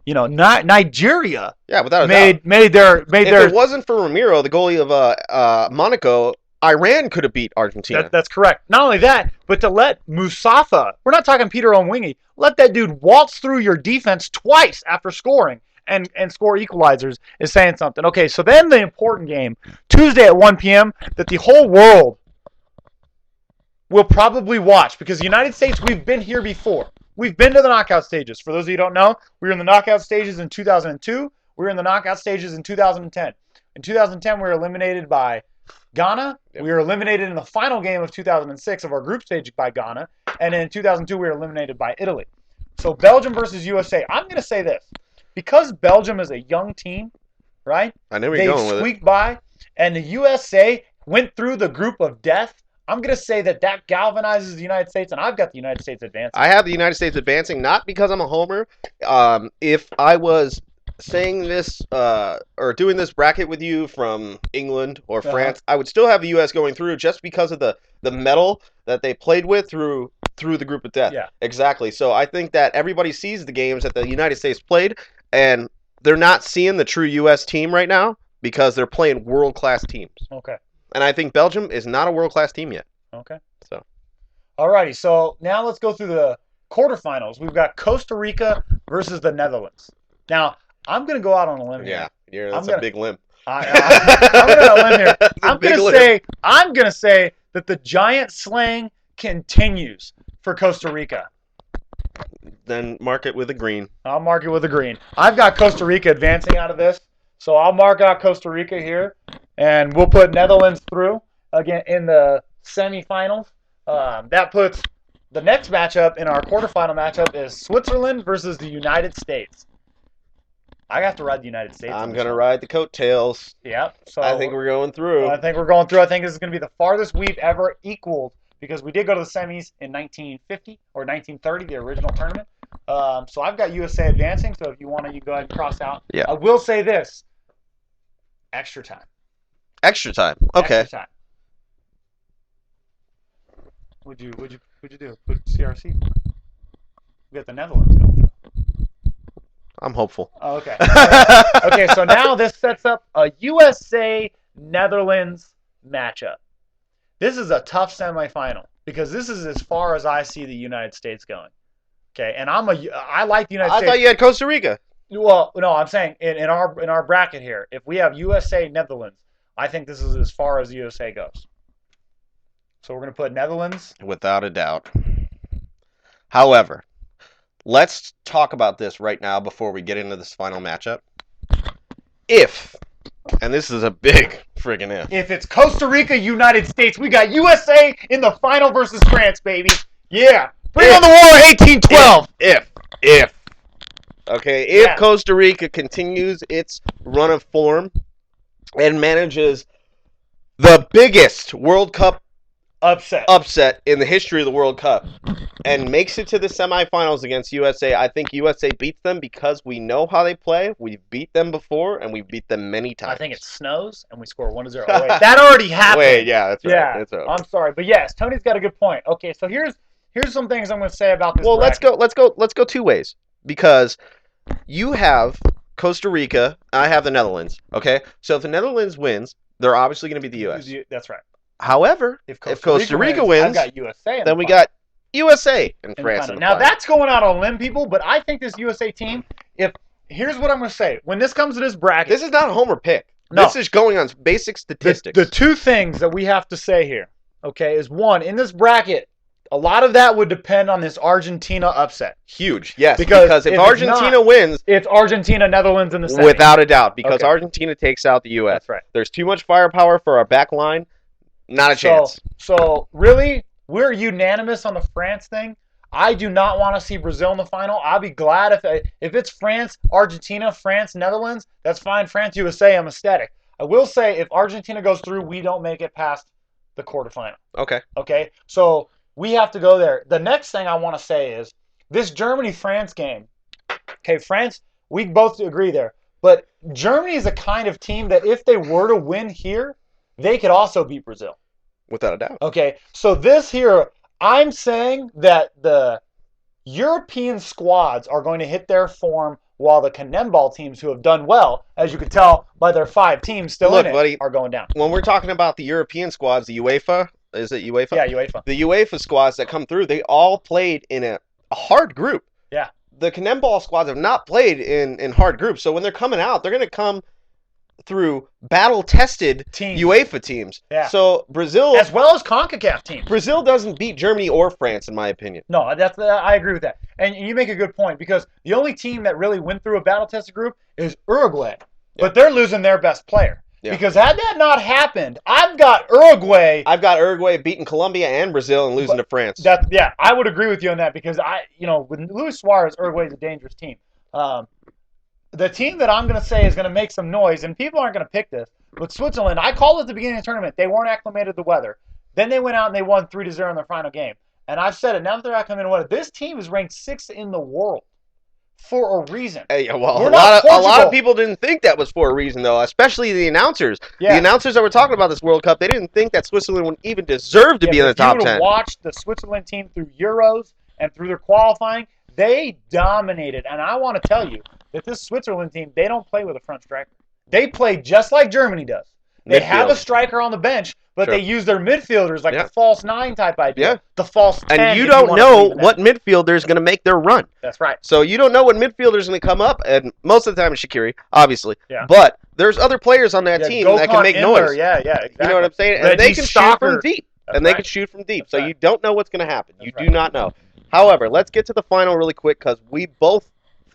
Not Nigeria. Yeah, without a doubt. made their. If it wasn't for Ramiro, the goalie of Monaco, Iran could have beat Argentina. That's correct. Not only that, but to let Musafa, we're not talking Peter Onwingi, let that dude waltz through your defense twice after scoring and score equalizers is saying something. Okay, so then the important game, Tuesday at 1 p.m., that the whole world will probably watch because the United States, we've been here before. We've been to the knockout stages. For those of you who don't know, we were in the knockout stages in 2002. We were in the knockout stages in 2010. In 2010, we were eliminated by Ghana. Yep. We were eliminated in the final game of 2006 of our group stage by Ghana. And in 2002, we were eliminated by Italy. So Belgium versus USA. I'm going to say this. Because Belgium is a young team, right? I know where you're going with it. They squeaked by, and the USA went through the group of death. I'm going to say that galvanizes the United States, and I've got the United States advancing. I have the United States advancing, not because I'm a homer. If I was saying this or doing this bracket with you from England or France, I would still have the U.S. going through just because of the metal that they played with through the group of death. Yeah. Exactly. So I think that everybody sees the games that the United States played, and they're not seeing the true U.S. team right now because they're playing world-class teams. Okay. And I think Belgium is not a world-class team yet. Okay. So. Alrighty, so now let's go through the quarterfinals. We've got Costa Rica versus the Netherlands. Now, I'm going to go out on a limb here. Yeah, that's a big limb. I'm going to go on a limb here. I'm going to say that the giant slaying continues for Costa Rica. Then mark it with a green. I'll mark it with a green. I've got Costa Rica advancing out of this, so I'll mark out Costa Rica here, and we'll put Netherlands through again in the semifinals. That puts the next matchup in our quarterfinal matchup is Switzerland versus the United States. I have to ride the United States. I'm going to ride the coattails. Yep. So I think we're going through. I think we're going through. I think this is going to be the farthest we've ever equaled because we did go to the semis in 1950 or 1930, the original tournament. So I've got USA advancing. So if you want to, you go ahead and cross out. Yeah. I will say this. Extra time. Extra time. Okay. Extra time. What'd you do? Put CRC. We got the Netherlands going through. I'm hopeful. Oh, okay. Okay, so now this sets up a USA-Netherlands matchup. This is a tough semifinal because this is as far as I see the United States going. Okay, and I like the United States. I thought you had Costa Rica. Well, no, I'm saying in our bracket here, if we have USA-Netherlands, I think this is as far as the USA goes. So we're going to put Netherlands. Without a doubt. However, let's talk about this right now before we get into this final matchup. If, and this is a big friggin' If it's Costa Rica, United States, we got USA in the final versus France, baby. Yeah. Bring on the war 1812. If. Okay, if Costa Rica continues its run of form and manages the biggest World Cup upset in the history of the World Cup and makes it to the semifinals against USA, I think USA beats them because we know how they play. We've beat them before, and we've beat them many times. I think it snows, and we score 1-0. Oh, wait, that already happened. Wait, yeah, that's right. Yeah, that's right. I'm sorry, but yes, Tony's got a good point. Okay, so here's some things I'm going to say about this. Well, bracket. let's go two ways because you have Costa Rica, I have the Netherlands. Okay, so if the Netherlands wins, they're obviously going to be the U.S. That's right. However, if Costa Rica wins, I've got USA. Then we got USA and France. Now that's going out on a limb, people. But I think this USA team. Here's what I'm going to say: when this comes to this bracket, this is not a homer pick. No. This is going on basic statistics. The two things that we have to say here, okay, is one in this bracket. A lot of that would depend on this Argentina upset. Huge, yes. Because if Argentina wins, it's Argentina, Netherlands in the semis. Without a doubt, because Argentina takes out the U.S. That's right. There's too much firepower for our back line. Not a chance. So really, we're unanimous on the France thing. I do not want to see Brazil in the final. I'll be glad if it's France, Argentina, France, Netherlands. That's fine. France, USA. I'm ecstatic. I will say if Argentina goes through, we don't make it past the quarterfinal. Okay. Okay. So we have to go there. The next thing I want to say is this Germany-France game. Okay, France, we both agree there. But Germany is the kind of team that if they were to win here, they could also beat Brazil. Without a doubt. Okay, so this here, I'm saying that the European squads are going to hit their form while the Cannonball teams who have done well, as you can tell by their 5 teams still Look, in it, buddy, are going down. When we're talking about the European squads, the UEFA, is it UEFA? Yeah, UEFA. The UEFA squads that come through, they all played in a hard group. Yeah. The Cannonball squads have not played in hard groups, so when they're coming out, they're going to come through battle-tested Teams. UEFA teams. Yeah. So Brazil, As well as CONCACAF teams. Brazil doesn't beat Germany or France, in my opinion. No, I agree with that. And you make a good point because the only team that really went through a battle-tested group is Uruguay. Yeah. But they're losing their best player. Yeah. Because had that not happened, I've got Uruguay. I've got Uruguay beating Colombia and Brazil and losing to France. I would agree with you on that because with Luis Suarez, Uruguay is a dangerous team. The team that I'm going to say is going to make some noise, and people aren't going to pick this, but Switzerland, I called at the beginning of the tournament, they weren't acclimated to the weather. Then they went out and they won 3-0 in their final game. And I've said it, now that they're acclimated to the weather, this team is ranked 6th in the world for a reason. Hey, well, We're a not lot of Portugal. people didn't think that was for a reason, though, especially the announcers. Yeah. The announcers that were talking about this World Cup, they didn't think that Switzerland would even deserve to be in the top If you 10. would have watched the Switzerland team through Euros and through their qualifying, they dominated. And I want to tell you that this Switzerland team, they don't play with a front striker. They play just like Germany does. They have a striker on the bench, but Sure. they use their midfielders like Yeah. the false 9 type idea. Yeah. The false 10. And you if don't wanna know believe in that. what midfielder is going to make their run. That's right. So you don't know what midfielder is going to come up, and most of the time it's Shaqiri, obviously. Yeah. But there's other players on that team that can make noise. Yeah, exactly. You know what I'm saying? And Reggie they can shoot Stalker. from deep. That's And they right. can shoot from deep. That's So right. you don't know what's going to happen. That's You right. do not know. However, let's get to the final really quick because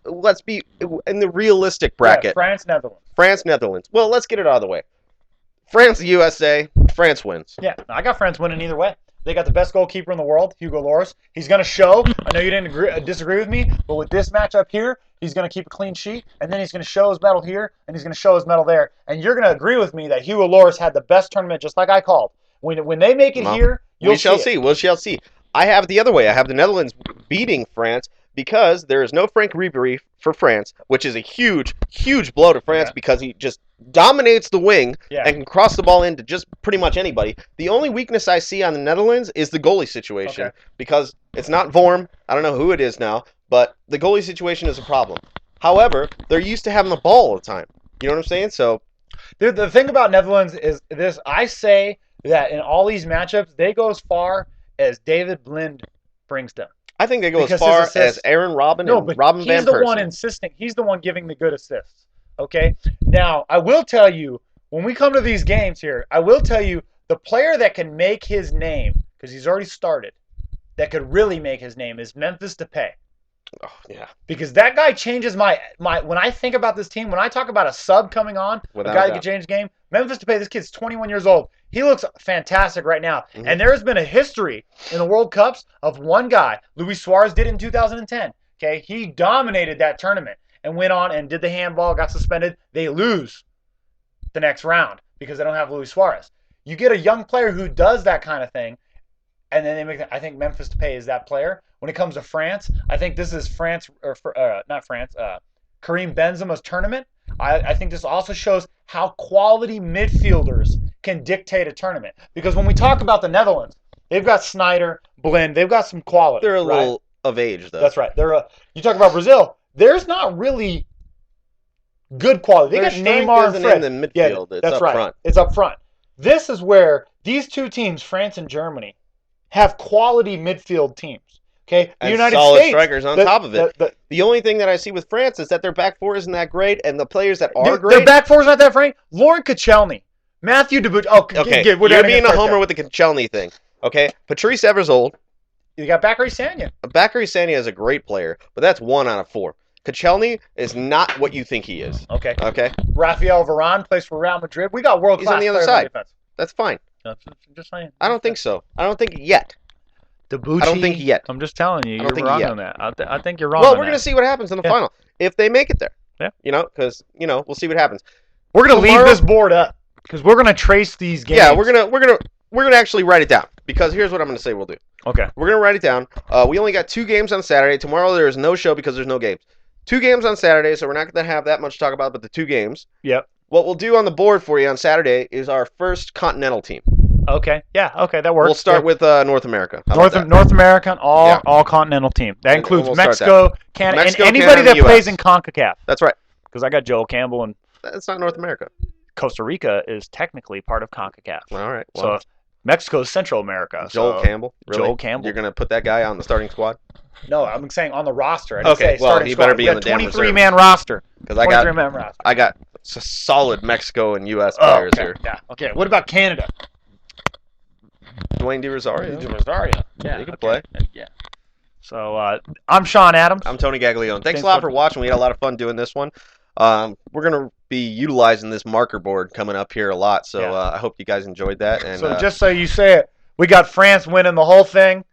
let's be in the realistic bracket. Yeah, France, Netherlands. France, Netherlands. Well, let's get it out of the way. France, USA. France wins. Yeah, I got France winning either way. They got the best goalkeeper in the world, Hugo Lloris. He's going to show. I know you didn't disagree with me, but with this matchup here, he's going to keep a clean sheet, and then he's going to show his medal here, and he's going to show his medal there. And you're going to agree with me that Hugo Lloris had the best tournament, just like I called. When they make it Well, here, you'll we shall see. We shall see. I have it the other way. I have the Netherlands beating France because there is no Frank Ribery for France, which is a huge, huge blow to France because he just dominates the wing and can cross the ball into just pretty much anybody. The only weakness I see on the Netherlands is the goalie situation because it's not Vorm. I don't know who it is now, but the goalie situation is a problem. However, they're used to having the ball all the time. You know what I'm saying? So the thing about Netherlands is this. I say that in all these matchups, they go as far as David Blind brings them. I think they go Because as far his assists- as Aaron Robin No, and but Robin Van he's the Persie. one insisting. He's the one giving the good assists. Okay? Now, I will tell you, when we come to these games here, I will tell you the player that can make his name, because he's already started, that could really make his name is Memphis Depay. Oh, yeah. Because that guy changes my when I think about this team, when I talk about a sub coming on, Without a guy a that doubt. can change the game, Memphis Depay, this kid's 21 years old. He looks fantastic right now. Mhm. And there's been a history in the World Cups of one guy. Luis Suarez did it in 2010. Okay, he dominated that tournament and went on and did the handball, got suspended. They lose the next round because they don't have Luis Suarez. You get a young player who does that kind of thing, and then they make. I think Memphis Depay is that player. When it comes to France, I think this is France or not France. Karim Benzema's tournament. I think this also shows how quality midfielders can dictate a tournament. Because when we talk about the Netherlands, they've got Snyder, Blind, they've got some quality. They're a right? little of age, though. That's right. You talk about Brazil. There's not really good quality. They Their got strength Neymar and isn't Fred. in the midfield. It's that's up right. front. It's up front. This is where these two teams, France and Germany, have quality midfield teams. Okay, the And United solid States strikers on top of it. the- The only thing that I see with France is that their back four isn't that great, and the players that are Their great. back four is not that frank. Lauren Koscielny, Matthew Debuchy. Oh, Okay, we're you're down being here a right homer there. with the Koscielny thing. Okay, Patrice Eversole, You got Bakary Sagna. Bakary Sagna is a great player, but that's 1 out of 4. Koscielny is not what you think he is. Okay. Okay, Rafael Varane plays for Real Madrid. We got world He's class on the other players side. defense. that's fine. Just saying. I don't think so. I don't think yet. Debuchy. I don't think yet. I'm just telling you, I don't you're think wrong yet. on that. I think you're wrong. Well, on we're that. gonna see what happens in the Yeah. final if they make it there. Yeah. Because we'll see what happens. We're gonna leave Tomorrow- this board up because we're gonna trace these games. Yeah, we're gonna actually write it down because here's what I'm gonna say we'll do. Okay. We're gonna write it down. We only got 2 games on Saturday. Tomorrow there is no show because there's no games. 2 games on Saturday, so we're not going to have that much to talk about, but the 2 games. Yep. What we'll do on the board for you on Saturday is our first continental team. Okay. Yeah. Okay. That works. We'll start with North America. How about that? North American, all continental team. That And includes we'll start Mexico, Canada, Mexico, and anybody Canada, that and plays US. in CONCACAF. That's right. Because I got Joel Campbell, and That's not North America. Costa Rica is technically part of CONCACAF. All right. So Well, Mexico is Central America. Joel so Campbell. Really? Joel Campbell. You're going to put that guy on the starting squad? No, I'm saying on the roster. I didn't Okay, say well, starting he squad. better be We on got the damn 23-man roster. Because I 23-man roster. got solid Mexico and U.S. Oh, players okay. here. Yeah. Okay. What about Canada? Dwayne DeRosario. Rosario. Yeah, he can play. Yeah. So I'm Shawn Adams. I'm Tony Gaglione. Thanks Thanks a lot for- for watching. We had a lot of fun doing this one. We're going to be utilizing this marker board coming up here a lot, so Yeah. I hope you guys enjoyed that. And So just so you say it, we got France winning the whole thing.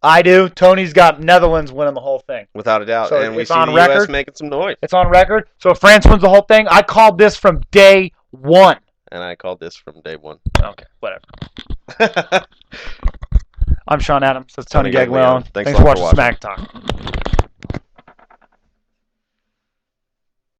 I do. Tony's got Netherlands winning the whole thing. without a doubt, So and we it's see on the U.S. record? making some noise. It's on record. So if France wins the whole thing, I called this from day one. And I called this from day one. Okay, whatever. I'm Shawn Adams. That's Tony Tony Gaglione. Gaglione. Thanks a for lot for watching Smack Talk.